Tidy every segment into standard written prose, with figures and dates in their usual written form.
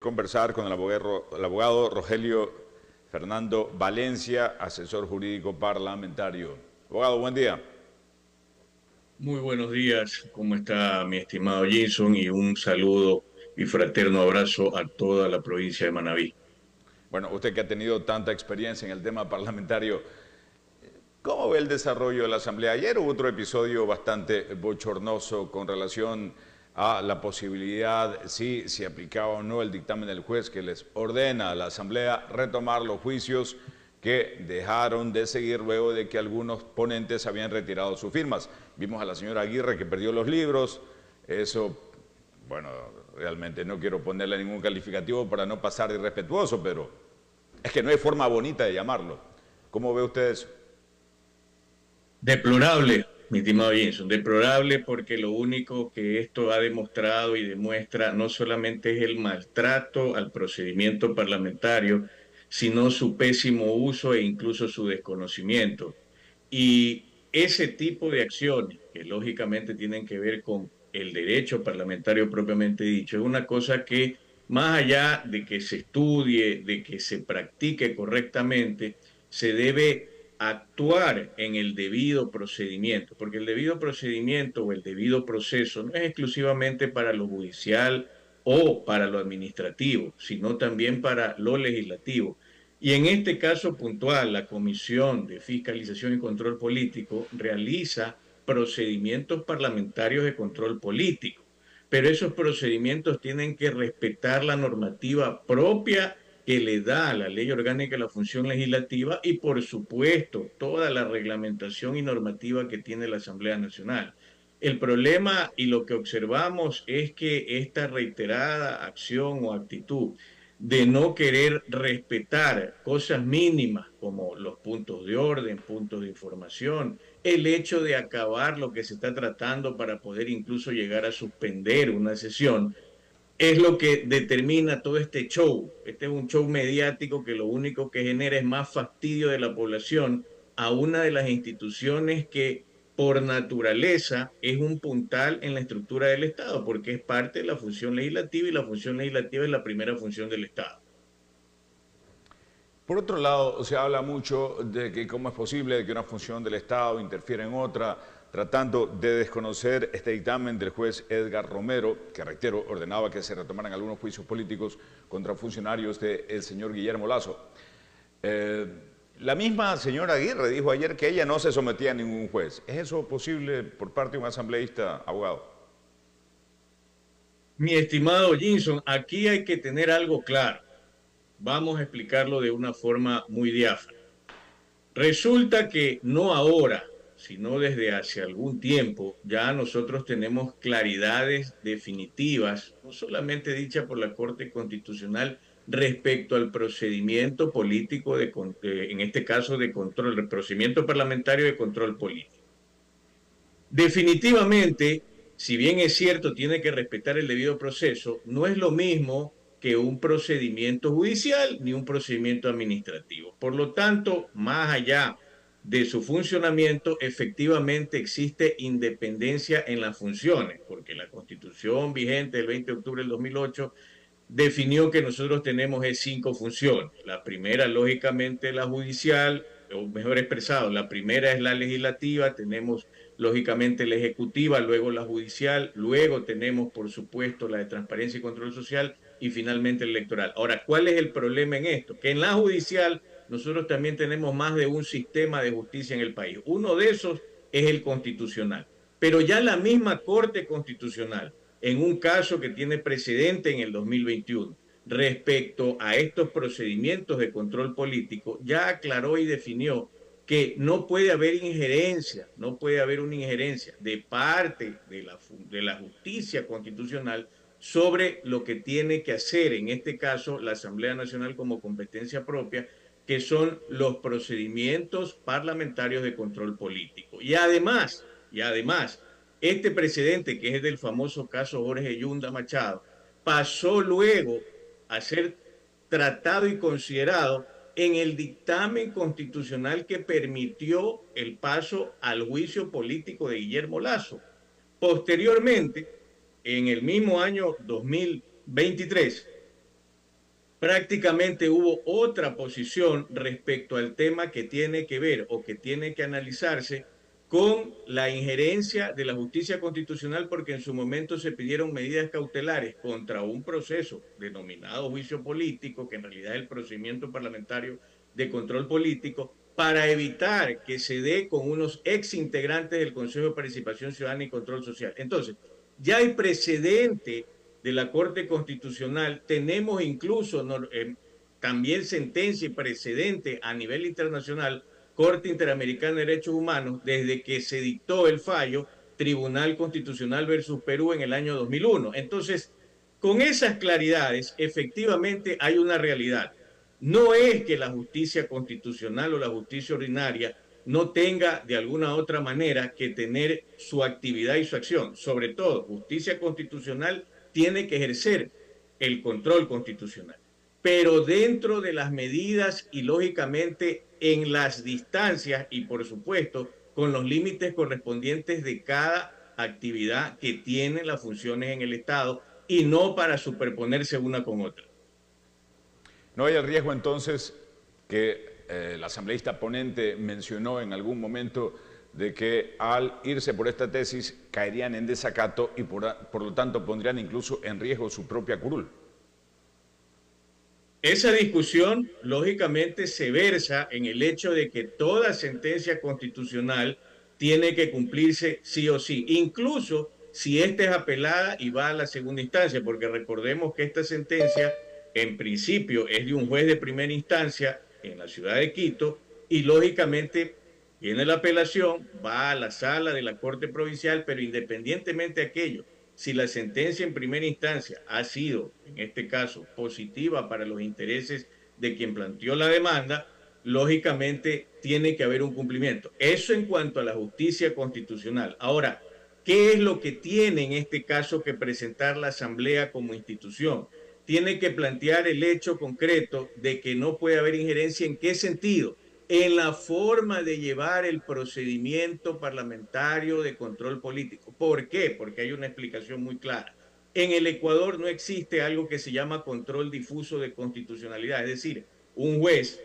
Conversar con el abogado Rogelio Fernando Valencia, asesor jurídico parlamentario. Abogado, buen día. Muy buenos días, ¿cómo está mi estimado Jason? Y un saludo y fraterno abrazo a toda la provincia de Manabí. Bueno, usted que ha tenido tanta experiencia en el tema parlamentario, ¿cómo ve el desarrollo de la Asamblea? Ayer hubo otro episodio bastante bochornoso con relación a la posibilidad, si se aplicaba o no el dictamen del juez que les ordena a la Asamblea retomar los juicios que dejaron de seguir luego de que algunos ponentes habían retirado sus firmas. Vimos a la señora Aguirre que perdió los libros, eso, bueno, realmente no quiero ponerle ningún calificativo para no pasar de irrespetuoso, pero es que no hay forma bonita de llamarlo. ¿Cómo ve usted eso? Deplorable, mi estimado Jason, deplorable porque lo único que esto ha demostrado y demuestra no solamente es el maltrato al procedimiento parlamentario, sino su pésimo uso e incluso su desconocimiento. Y ese tipo de acciones, que lógicamente tienen que ver con el derecho parlamentario propiamente dicho, es una cosa que más allá de que se estudie, de que se practique correctamente, se debe actuar en el debido procedimiento, porque el debido procedimiento o el debido proceso no es exclusivamente para lo judicial o para lo administrativo, sino también para lo legislativo. Y en este caso puntual, la Comisión de Fiscalización y Control Político realiza procedimientos parlamentarios de control político, pero esos procedimientos tienen que respetar la normativa propia que le da a la ley orgánica la función legislativa y, por supuesto, toda la reglamentación y normativa que tiene la Asamblea Nacional. El problema y lo que observamos es que esta reiterada acción o actitud de no querer respetar cosas mínimas como los puntos de orden, puntos de información, el hecho de acabar lo que se está tratando para poder incluso llegar a suspender una sesión, es lo que determina todo este show. Este es un show mediático que lo único que genera es más fastidio de la población a una de las instituciones que por naturaleza es un puntal en la estructura del Estado, porque es parte de la función legislativa y la función legislativa es la primera función del Estado. Por otro lado, se habla mucho de que cómo es posible que una función del Estado interfiera en otra, tratando de desconocer este dictamen del juez Edgar Romero, que reitero, ordenaba que se retomaran algunos juicios políticos contra funcionarios del señor Guillermo Lasso. Eh, la misma señora Aguirre dijo ayer que ella no se sometía a ningún juez. ¿Es eso posible por parte de un asambleísta, abogado? Mi estimado Jinson, aquí hay que tener algo claro. Vamos a explicarlo de una forma muy diáfana. Resulta que no ahora, sino desde hace algún tiempo, ya nosotros tenemos claridades definitivas, no solamente dichas por la Corte Constitucional, respecto al procedimiento político, en este caso de control, el procedimiento parlamentario de control político. Definitivamente, si bien es cierto, tiene que respetar el debido proceso, no es lo mismo que un procedimiento judicial ni un procedimiento administrativo. Por lo tanto, más allá de su funcionamiento, efectivamente existe independencia en las funciones, porque la Constitución vigente del 20 de octubre del 2008 definió que nosotros tenemos cinco funciones. La primera, lógicamente, la judicial, o mejor expresado, la primera es la legislativa, tenemos lógicamente la ejecutiva, luego la judicial, luego tenemos, por supuesto, la de transparencia y control social y finalmente la electoral. Ahora, ¿cuál es el problema en esto? Que en la judicial nosotros también tenemos más de un sistema de justicia en el país. Uno de esos es el constitucional. Pero ya la misma Corte Constitucional, en un caso que tiene precedente en el 2021, respecto a estos procedimientos de control político, ya aclaró y definió que no puede haber injerencia, no puede haber una injerencia de parte de la justicia constitucional sobre lo que tiene que hacer, en este caso, la Asamblea Nacional como competencia propia, que son los procedimientos parlamentarios de control político. Y además, este precedente, que es del famoso caso Jorge Yunda Machado, pasó luego a ser tratado y considerado en el dictamen constitucional que permitió el paso al juicio político de Guillermo Lasso. Posteriormente, en el mismo año 2023, prácticamente hubo otra posición respecto al tema que tiene que ver o que tiene que analizarse con la injerencia de la justicia constitucional, porque en su momento se pidieron medidas cautelares contra un proceso denominado juicio político, que en realidad es el procedimiento parlamentario de control político, para evitar que se dé con unos ex integrantes del Consejo de Participación Ciudadana y Control Social. Entonces, ya hay precedente de la Corte Constitucional, tenemos incluso también sentencia y precedente a nivel internacional, Corte Interamericana de Derechos Humanos, desde que se dictó el fallo Tribunal Constitucional versus Perú en el año 2001. Entonces, con esas claridades, efectivamente hay una realidad. No es que la justicia constitucional o la justicia ordinaria no tenga de alguna otra manera que tener su actividad y su acción. Sobre todo, justicia constitucional tiene que ejercer el control constitucional, pero dentro de las medidas y lógicamente en las distancias y por supuesto con los límites correspondientes de cada actividad que tiene las funciones en el Estado y no para superponerse una con otra. ¿No hay el riesgo entonces que el asambleísta ponente mencionó en algún momento de que al irse por esta tesis caerían en desacato y por lo tanto pondrían incluso en riesgo su propia curul? Esa discusión, lógicamente, se versa en el hecho de que toda sentencia constitucional tiene que cumplirse sí o sí, incluso si esta es apelada y va a la segunda instancia, porque recordemos que esta sentencia, en principio, es de un juez de primera instancia en la ciudad de Quito y, lógicamente, viene la apelación, va a la sala de la Corte Provincial, pero independientemente de aquello, si la sentencia en primera instancia ha sido, en este caso, positiva para los intereses de quien planteó la demanda, lógicamente tiene que haber un cumplimiento. Eso en cuanto a la justicia constitucional. Ahora, ¿qué es lo que tiene en este caso que presentar la Asamblea como institución? Tiene que plantear el hecho concreto de que no puede haber injerencia. ¿En qué sentido? En la forma de llevar el procedimiento parlamentario de control político. ¿Por qué? Porque hay una explicación muy clara. En el Ecuador no existe algo que se llama control difuso de constitucionalidad, es decir, un juez,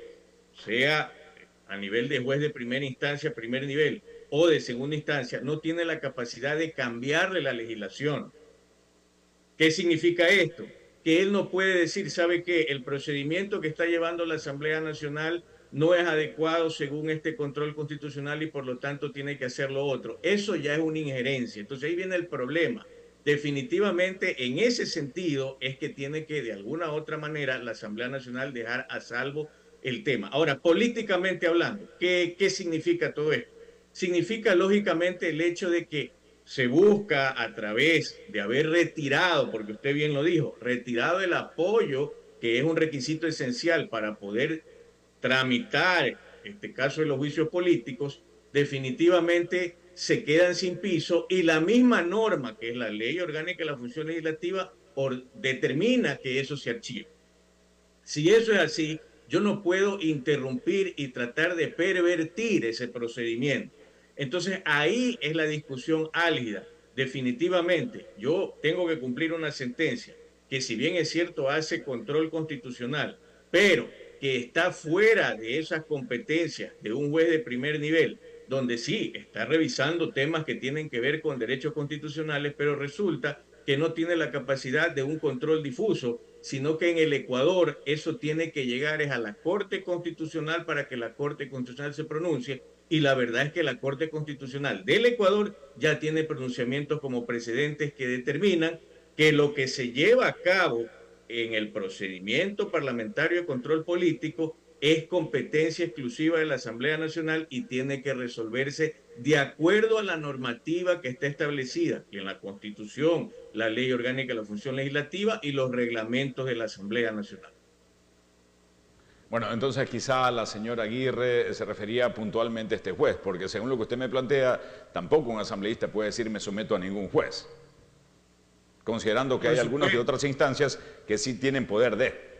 sea a nivel de juez de primera instancia, primer nivel, o de segunda instancia, no tiene la capacidad de cambiarle la legislación. ¿Qué significa esto? Que él no puede decir, ¿sabe qué? El procedimiento que está llevando la Asamblea Nacional no es adecuado según este control constitucional y por lo tanto tiene que hacer lo otro. Eso ya es una injerencia. Entonces ahí viene el problema. Definitivamente en ese sentido es que tiene que de alguna u otra manera la Asamblea Nacional dejar a salvo el tema. Ahora, políticamente hablando, ¿qué significa todo esto? Significa lógicamente el hecho de que se busca a través de haber retirado, porque usted bien lo dijo, retirado el apoyo, que es un requisito esencial para poder tramitar, este caso de los juicios políticos, definitivamente se quedan sin piso y la misma norma, que es la Ley Orgánica de la Función Legislativa, determina que eso se archive. Si eso es así, yo no puedo interrumpir y tratar de pervertir ese procedimiento. Entonces ahí es la discusión álgida. Definitivamente, yo tengo que cumplir una sentencia que si bien es cierto hace control constitucional, pero que está fuera de esas competencias de un juez de primer nivel, donde sí está revisando temas que tienen que ver con derechos constitucionales, pero resulta que no tiene la capacidad de un control difuso, sino que en el Ecuador eso tiene que llegar a la Corte Constitucional para que la Corte Constitucional se pronuncie, y la verdad es que la Corte Constitucional del Ecuador ya tiene pronunciamientos como precedentes que determinan que lo que se lleva a cabo en el procedimiento parlamentario de control político es competencia exclusiva de la Asamblea Nacional y tiene que resolverse de acuerdo a la normativa que está establecida en la Constitución, la Ley Orgánica de la Función Legislativa y los reglamentos de la Asamblea Nacional. Bueno, entonces quizá la señora Aguirre se refería puntualmente a este juez, porque según lo que usted me plantea, tampoco un asambleísta puede decir me someto a ningún juez, considerando que hay algunas de otras instancias que sí tienen poder de.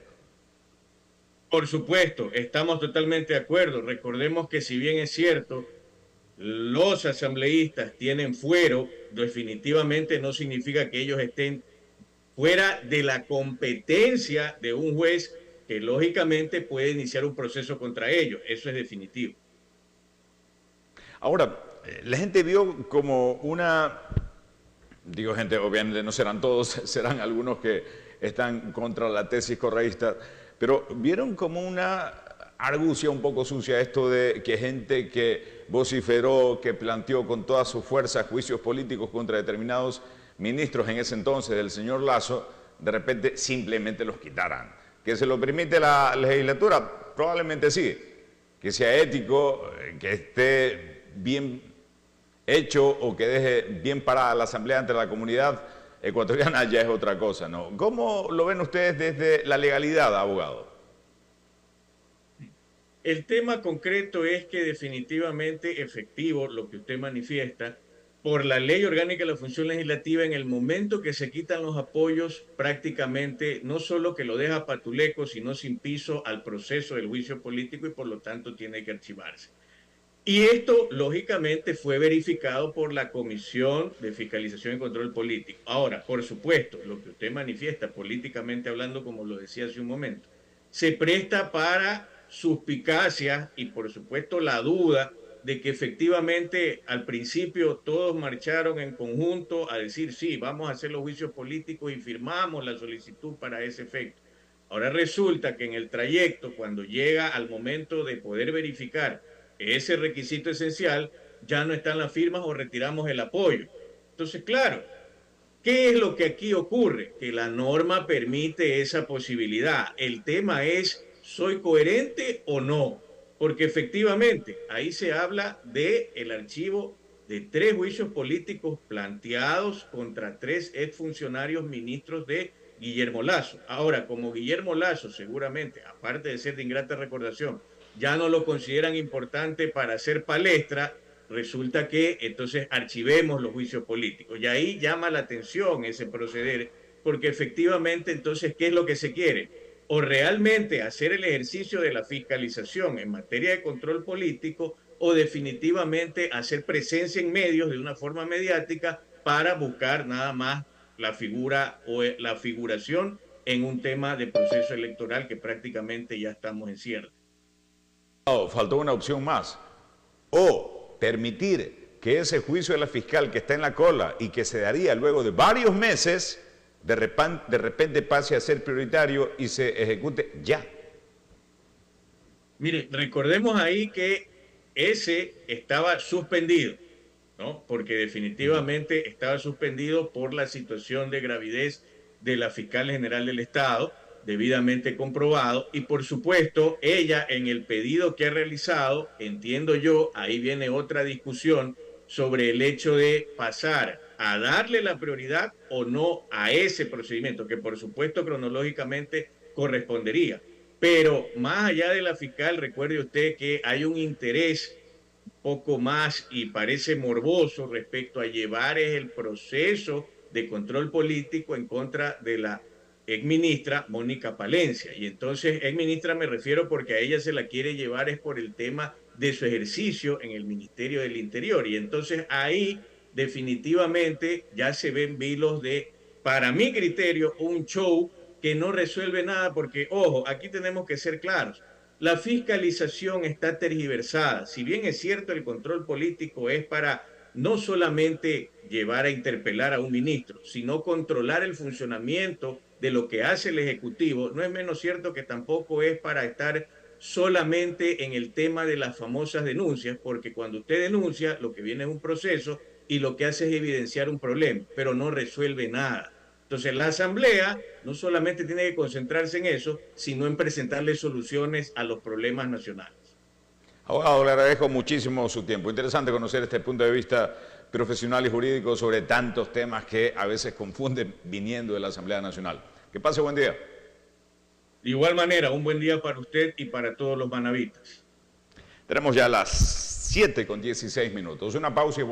Por supuesto, estamos totalmente de acuerdo. Recordemos que si bien es cierto, los asambleístas tienen fuero, definitivamente no significa que ellos estén fuera de la competencia de un juez que lógicamente puede iniciar un proceso contra ellos. Eso es definitivo. Ahora, la gente vio como una, digo gente, obviamente no serán todos, serán algunos que están contra la tesis correísta, pero vieron como una argucia un poco sucia esto de que gente que vociferó, que planteó con toda su fuerza juicios políticos contra determinados ministros en ese entonces del señor Lasso, de repente simplemente los quitaran. ¿Que se lo permite la legislatura? Probablemente sí. Que sea ético, que esté bien hecho o que deje bien parada la Asamblea ante la comunidad ecuatoriana ya es otra cosa, ¿no? ¿Cómo lo ven ustedes desde la legalidad, abogado? El tema concreto es que definitivamente efectivo lo que usted manifiesta, por la ley orgánica de la función legislativa, en el momento que se quitan los apoyos, prácticamente no solo que lo deja patuleco, sino sin piso al proceso del juicio político y por lo tanto tiene que archivarse. Y esto, lógicamente, fue verificado por la Comisión de Fiscalización y Control Político. Ahora, por supuesto, lo que usted manifiesta, políticamente hablando, como lo decía hace un momento, se presta para suspicacias y, por supuesto, la duda de que efectivamente al principio todos marcharon en conjunto a decir, sí, vamos a hacer los juicios políticos y firmamos la solicitud para ese efecto. Ahora resulta que en el trayecto, cuando llega al momento de poder verificar ese requisito esencial, ya no están las firmas o retiramos el apoyo. Entonces, claro, ¿qué es lo que aquí ocurre? Que la norma permite esa posibilidad. El tema es, ¿soy coherente o no? Porque efectivamente, ahí se habla del archivo de 3 juicios políticos planteados contra 3 exfuncionarios ministros de Guillermo Lasso. Ahora, como Guillermo Lasso seguramente, aparte de ser de ingrata recordación, ya no lo consideran importante para hacer palestra, resulta que entonces archivemos los juicios políticos. Y ahí llama la atención ese proceder, porque efectivamente entonces, ¿qué es lo que se quiere? O realmente hacer el ejercicio de la fiscalización en materia de control político, o definitivamente hacer presencia en medios de una forma mediática para buscar nada más la figura o la figuración en un tema de proceso electoral que prácticamente ya estamos en cierre. Faltó una opción más. O permitir que ese juicio de la fiscal que está en la cola y que se daría luego de varios meses, de repente pase a ser prioritario y se ejecute ya. Mire, recordemos ahí que ese estaba suspendido, ¿no? Porque definitivamente estaba suspendido por la situación de gravidez de la fiscal general del Estado, debidamente comprobado, y por supuesto ella en el pedido que ha realizado, entiendo yo, ahí viene otra discusión sobre el hecho de pasar a darle la prioridad o no a ese procedimiento, que por supuesto cronológicamente correspondería. Pero más allá de la fiscal, recuerde usted que hay un interés poco más y parece morboso respecto a llevar el proceso de control político en contra de la exministra Mónica Palencia. Y entonces, exministra me refiero porque a ella se la quiere llevar es por el tema de su ejercicio en el Ministerio del Interior. Y entonces ahí definitivamente ya se ven vilos de, para mi criterio, un show que no resuelve nada porque, ojo, aquí tenemos que ser claros. La fiscalización está tergiversada. Si bien es cierto, el control político es para no solamente llevar a interpelar a un ministro, sino controlar el funcionamiento de lo que hace el Ejecutivo, no es menos cierto que tampoco es para estar solamente en el tema de las famosas denuncias, porque cuando usted denuncia, lo que viene es un proceso y lo que hace es evidenciar un problema, pero no resuelve nada. Entonces la Asamblea no solamente tiene que concentrarse en eso, sino en presentarle soluciones a los problemas nacionales. Abogado, le agradezco muchísimo su tiempo. Interesante conocer este punto de vista profesional y jurídico sobre tantos temas que a veces confunden viniendo de la Asamblea Nacional. Que pase buen día. De igual manera, un buen día para usted y para todos los manavitas. Tenemos ya las 7:16. Una pausa y volvemos.